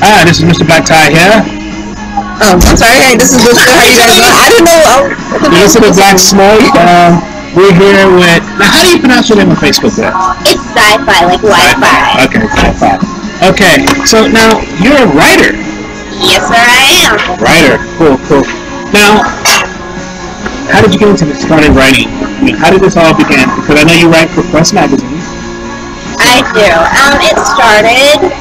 This is Mr. Black Tie here. I'm sorry. Hey, this is Mr. How you guys doing? I didn't know. This is the Black Smoke. We're here with. Now, how do you pronounce your name on Facebook there? It's ZiFi, like Wi-Fi. Okay, ZiFi. Okay, so now you're a writer. Yes, sir, I am. Writer. Cool. Now, how did you get into started writing? I mean, how did this all begin? Because I know you write for Quest magazine. I do. It started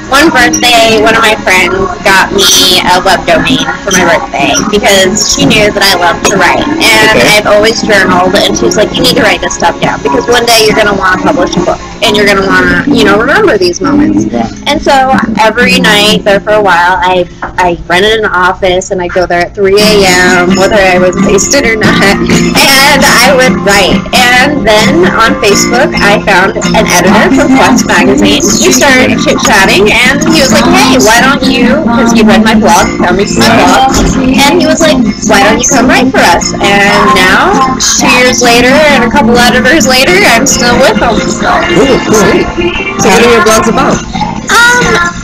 one birthday. One of my friends got me a web domain for my birthday because she knew that I loved to write, and I've always journaled. And she was like, "You need to write this stuff down because one day you're gonna want to publish a book, and you're gonna want to, remember these moments." And so every night there for a while, I rented an office and I go there at 3 a.m. whether I was wasted or not, and I would write. And then on Facebook, I found an editor from Quest magazine. We started chit-chatting, and he was like, "Hey, why don't you?" Because he read my blog, found me from my blog, and he was like, "Why don't you come write for us?" And now, 2 years later, and a couple editors later, I'm still with him. Cool. So what are your blogs about?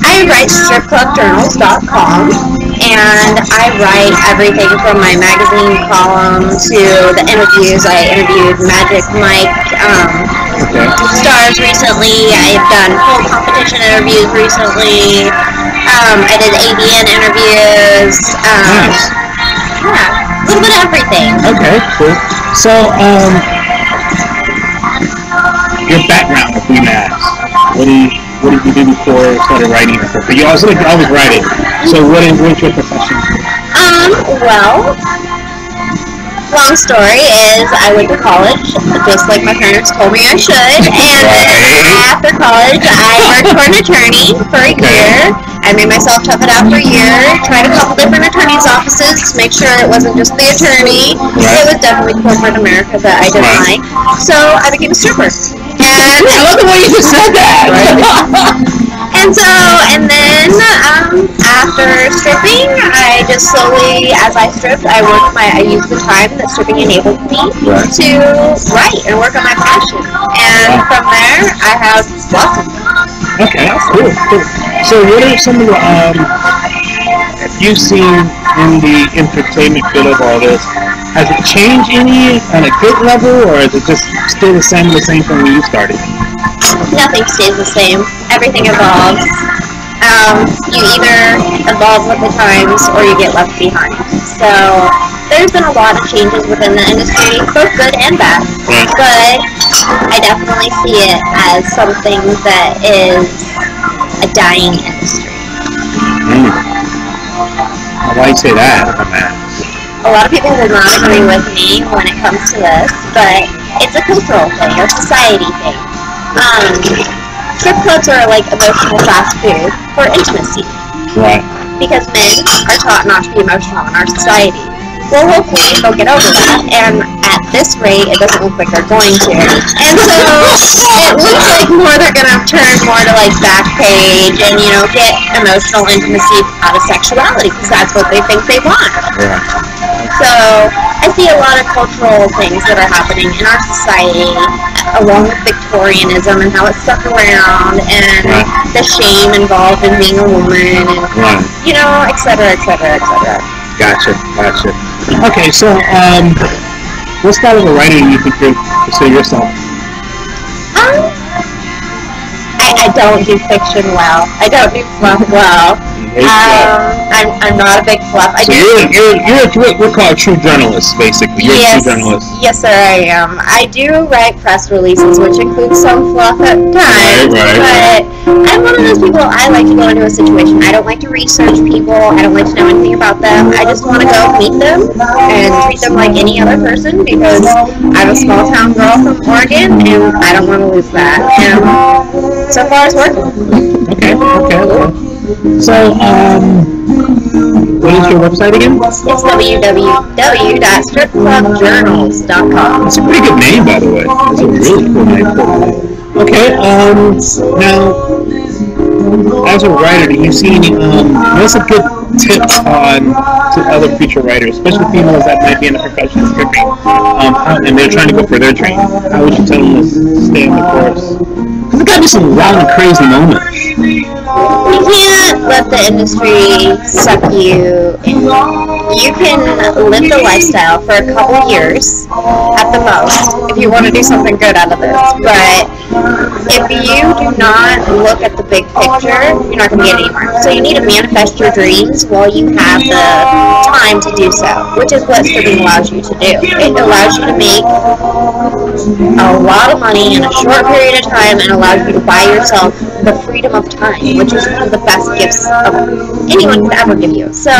I write stripclubjournals.com, and I write everything from my magazine column to the interviews. I interviewed Magic Mike stars recently. I've done full competition interviews recently. I did AVN interviews. Yeah, a little bit of everything. Okay, cool. So, your background, if we may ask, what did you do before you started writing? But you always writing. So what's your profession? Well, long story is I went to college, just like my parents told me I should, and after college I worked for an attorney for a year. I made myself tough it out for a year, tried a couple different attorneys' offices to make sure it wasn't just the attorney. It was definitely corporate America that I didn't like. So I became a stripper. And I love the way you just said that. And then after stripping, I just slowly, as I stripped, I used the time that stripping enabled me to write and work on my passion. And from there, I have lots of them. Okay, cool. So what are some of the, have you seen in the entertainment field of all this, has it changed any on a good level, or is it just still the same from when you started? Nothing stays the same. Everything evolves. You either evolve with the times or you get left behind. So there's been a lot of changes within the industry, both good and bad. But I definitely see it as something that is a dying industry. Why do you say that? A lot of people will not agree with me when it comes to this, but it's a cultural thing, a society thing. Strip clubs are like emotional fast food for intimacy. Right. Because men are taught not to be emotional in our society. Well, hopefully they'll get over that, and at this rate, it doesn't look like they're going to. And so it looks like they're going to turn more to like Backpage and, get emotional intimacy out of sexuality, because that's what they think they want. Yeah. So I see a lot of cultural things that are happening in our society, along with Victorianism and how it's stuck around, and the shame involved in being a woman, and, et cetera, et cetera, et cetera. Gotcha. Okay, so, what style of a writer do you think you consider yourself? I don't do fiction well. I don't do fluff well. I'm not a big fluff. We're called true journalists, basically. You're a true journalist. Yes, sir, I am. I do write press releases, which includes some fluff at times. But I'm one of those people, I like to go into a situation. I don't like to research people. I don't like to know anything about them. I just want to go meet them and treat them like any other person, because I'm a small town girl from Oregon, and I don't want to lose that. And so far it's working. Okay. So, what is your website again? It's www.stripclubjournals.com. It's a pretty good name, by the way. It's a really cool name. Okay, now, as a writer, do you see any, what's a good tip to other future writers, especially females that might be in the profession of stripping, and they're trying to go for their dream? How would you tell them to stay on the course? Because there got to be some wild and crazy moments. You can't let the industry suck you in. You can live the lifestyle for a couple years at the most if you want to do something good out of this. But if you do not look at the big picture, you're not going to get anywhere. So you need to manifest your dreams while you have the time to do so, which is what stripping allows you to do. It allows you to make a lot of money in a short period of time and allows you to buy yourself the freedom of time, which is one of the best gifts anyone can ever give you. So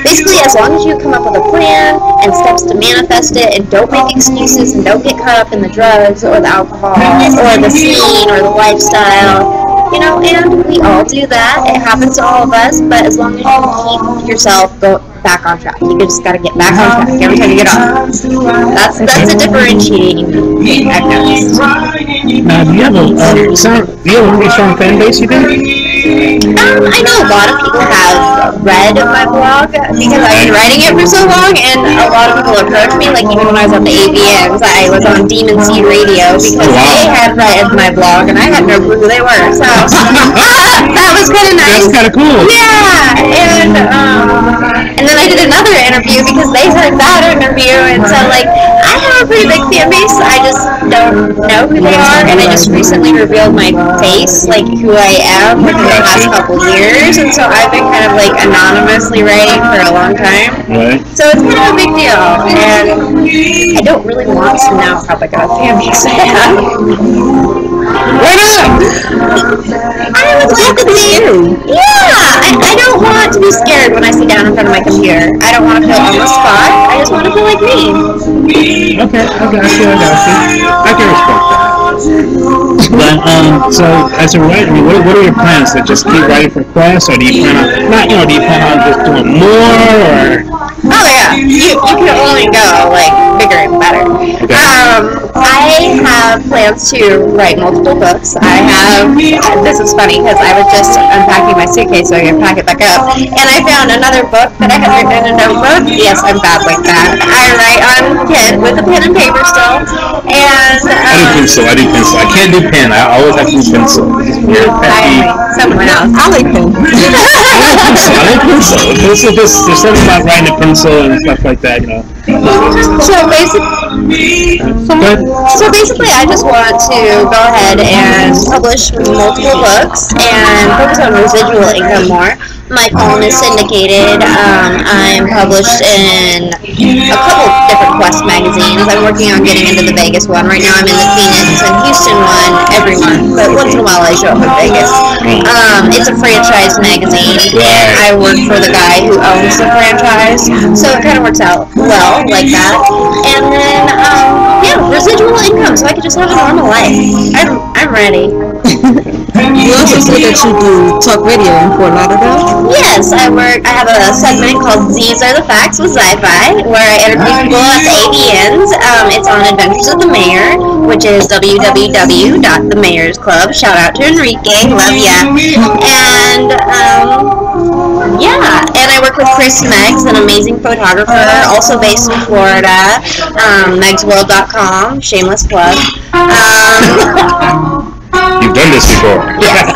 basically, as long as you come up with a plan and steps to manifest it, and don't make excuses and don't get caught up in the drugs or the alcohol or the scene or the lifestyle, you know, and we all do that. It happens to all of us, but as long as you keep yourself back on track, you just got to get back on track every time you get off. That's a differentiating thing I've noticed. Do you have a pretty strong fan base, you think? I know a lot of people have read my blog because I've been writing it for so long, and a lot of people approach me, like even when I was on the AVNs, I was on Demon Seed Radio because they had read my blog and I had no clue who they were, so that was kind of nice. That's kind of cool. Yeah, and then I did another interview because they heard that interview, and so like I have a pretty big fan base. I just don't know who they are, and I just recently revealed my face, like who I am, within the last couple years, and so I've been kind of like anonymously writing for a long time. Right. So it's kind of a big deal, and I don't really want to know how big of a fan base I have. Why not? I would like to be you. Yeah, I don't want to be scared when I sit down in front of my computer. I don't want to feel on the spot. I just want to feel like me. Okay, I got you. I can respect that. But so as a writer, what are your plans? To just keep writing for class, or do you plan on do you plan on just doing more, or? Oh yeah, you can only go like bigger and better. Okay. I have plans to write multiple books. This is funny because I was just unpacking my suitcase so I can pack it back up, and I found another book that I had written in a notebook. Yes, I'm bad like that. I write on with a pen and paper still, and I do pencil. I can't do pen. I always have to do pencil. Someone else. I like pen. I like pencil. There's something about writing a pencil and stuff like that, you know. So basically, I just want to go ahead and publish multiple books and focus on residual income more. My column is syndicated. I'm published in a couple different Quest magazines. I'm working on getting into the Vegas one. Right now I'm in the Phoenix and Houston one every month, but once in a while I show up in Vegas. It's a franchise magazine, and I work for the guy who owns the franchise, so it kind of works out well like that. And then, residual income, so I can just have a normal life. I'm ready. You also say that you do talk radio in Fort Lauderdale? Yes, I have a segment called Z's Are the Facts with ZiFi, where I interview people at the AVNs. It's on Adventures of the Mayor, which is www.themayorsclub. Shout out to Enrique, love ya. And and I work with Chris Meggs, an amazing photographer, also based in Florida. Meggsworld.com, shameless plug. You've done this before. Yes.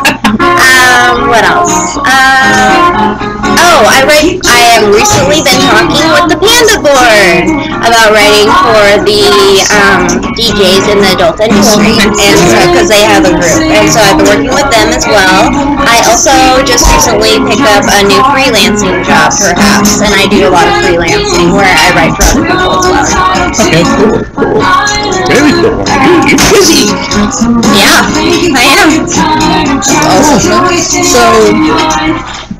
What else? I have recently been talking with the Panda Board about writing for the DJs in the adult industry, and so because they have a group, and so I've been working with them as well. I also just recently picked up a new freelancing job, perhaps, and I do a lot of freelancing where I write for other people as well. Okay, cool. Very cool. You're busy. Yeah, I am. Awesome. So,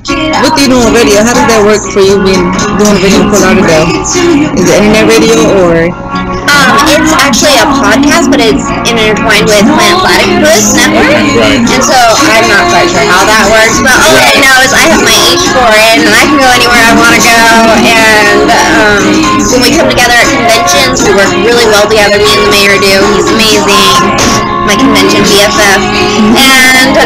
what do you do on radio? How does that work for you being doing radio in Fort Lauderdale? Is it internet radio or? It's actually a podcast, but it's intertwined with Planet Platypus Network. Right. And so I'm not quite sure how that works, but all I know is I have my H4 in, and I can go anywhere I want to go. And when we come together at conventions, we work really well together. Me and the mayor do. He's amazing. My convention BFF, and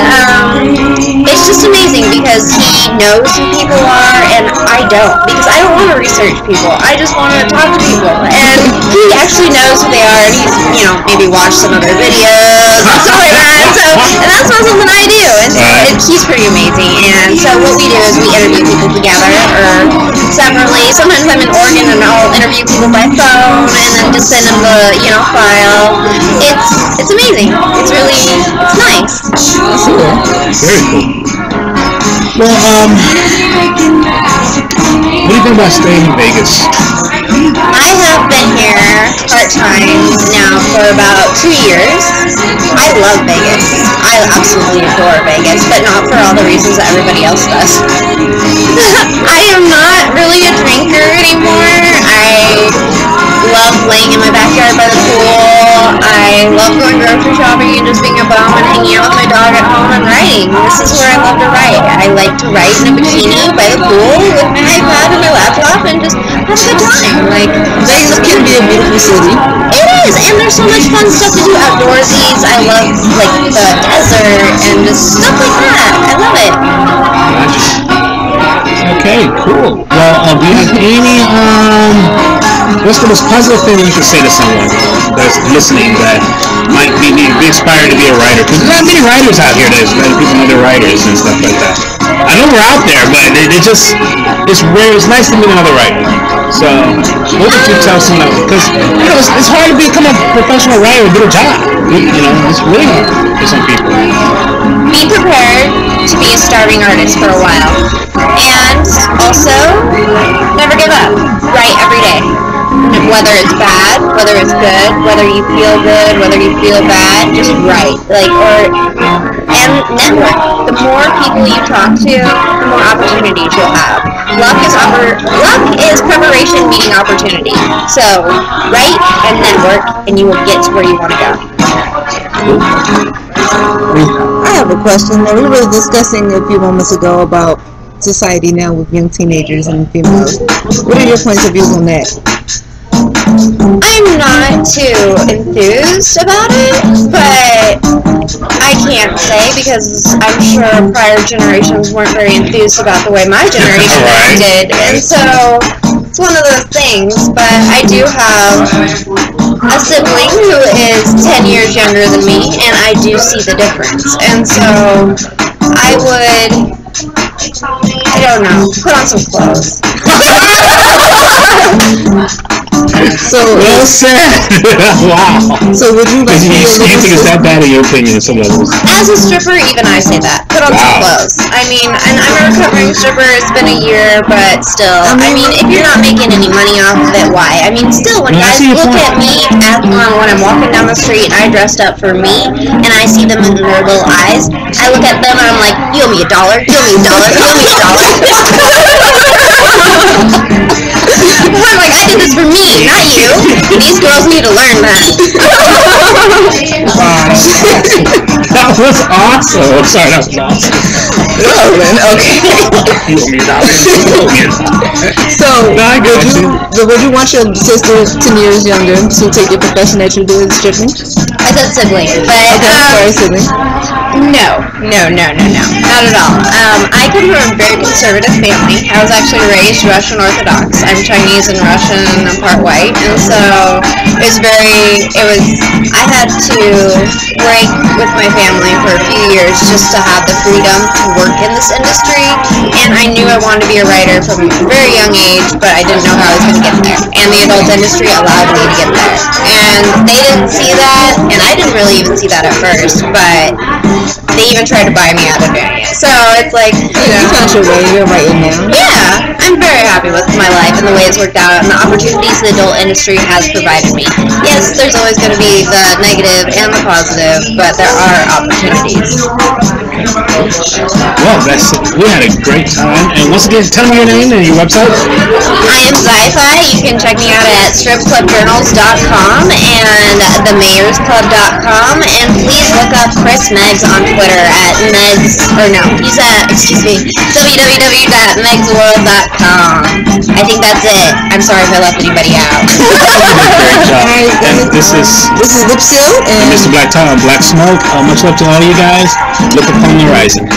it's just amazing because he knows who people are and I don't, because I don't want to research people. I just want to talk to people, and he actually knows who they are, and he's maybe watched some of their videos and stuff like that. So, and that's not something I do, and he's pretty amazing. And so what we do is we interview people together or separately. Sometimes I'm in Oregon and I'll interview people by phone and then just send them the file. It's amazing. It's nice. That's cool. Very cool. Well, what do you think about staying in Vegas? I have been here part-time now for about 2 years. I love Vegas. I absolutely adore Vegas, but not for all the reasons that everybody else does. I am not really a drinker anymore. I love laying in my backyard by the pool. I love going grocery shopping and just being a bum and hanging out with my dog at home and writing. This is where I love to write. I like to write in a bikini by the pool with my iPad and my laptop and just have a good time. Like, Vegas can be a beautiful city. it is, and there's so much fun stuff to do outdoorsies. I love like the desert and just stuff like that. I love it. Okay, cool. Well, do you have any, what's the most positive thing you can say to someone that's listening that might be inspired to be a writer? Because there's not many writers out here that people know they're writers and stuff like that. I know we're out there, but it's rare. It's nice to meet another writer. So, what would you tell someone? Because, it's hard to become a professional writer and get a job. It's really hard for some people. Be prepared to be a starving artist for a while. And also, never give up. Write every day. Whether it's bad, whether it's good, whether you feel good, whether you feel bad, just write. And network. The more people you talk to, the more opportunities you'll have. Luck is preparation meeting opportunity. So, write and network, and you will get to where you want to go. I have a question. We were discussing a few moments ago about society now with young teenagers and females. What are your points of view on that? I'm not too enthused about it, but I can't say because I'm sure prior generations weren't very enthused about the way my generation acted, and so it's one of those things. But I do have a sibling who is 10 years younger than me, and I do see the difference, and so I don't know, put on some clothes. So well said. Wow. So would you like to you think it's that bad in your opinion? Some levels. As a stripper, even I say that. Put on some clothes. I mean, and I'm a recovering stripper. It's been a year, but still. I mean, if you're not making any money off of it, why? I mean, still, when guys look at me when I'm walking down the street, I dressed up for me, and I see them in their little eyes. I look at them and I'm like, you owe me $1. You owe me $1. You owe me $1. I'm like, I did this for me, not you. These girls need to learn that. That was awesome. Sorry, that was awesome. Oh, man, okay. So, would you want your sister 10 years younger to take your profession that you do as stripping? I said sibling, but sorry, sibling. No, not at all. I come from a very conservative family. I was actually raised Russian Orthodox. I'm Chinese and Russian and I'm part white, and so I had to break with my family for a few years just to have the freedom to work in this industry, and I knew I wanted to be a writer from a very young age, but I didn't know how I was going to get there, and the adult industry allowed me to get there, and they didn't see that, and I didn't really even see that at first, but they even tried to buy me out of doing it, so it's like, you found your way, you're right now. Yeah, I'm very happy with my life and the way it's worked out and the opportunities the adult industry has provided me. Yes, there's always going to be the negative and the positive, but there are opportunities. Well, we had a great time, and once again, tell me your name and your website. I am ZiFi. You can check me out at stripclubjournals.com and themayorsclub.com, and please look up Chris Meggs on Twitter at www.megsworld.com. I think that's it. I'm sorry if I left anybody out. Great job. And this is Lipsil and Mr. Black Tom, Black Smoke. Much love to all you guys. Look upon the horizon.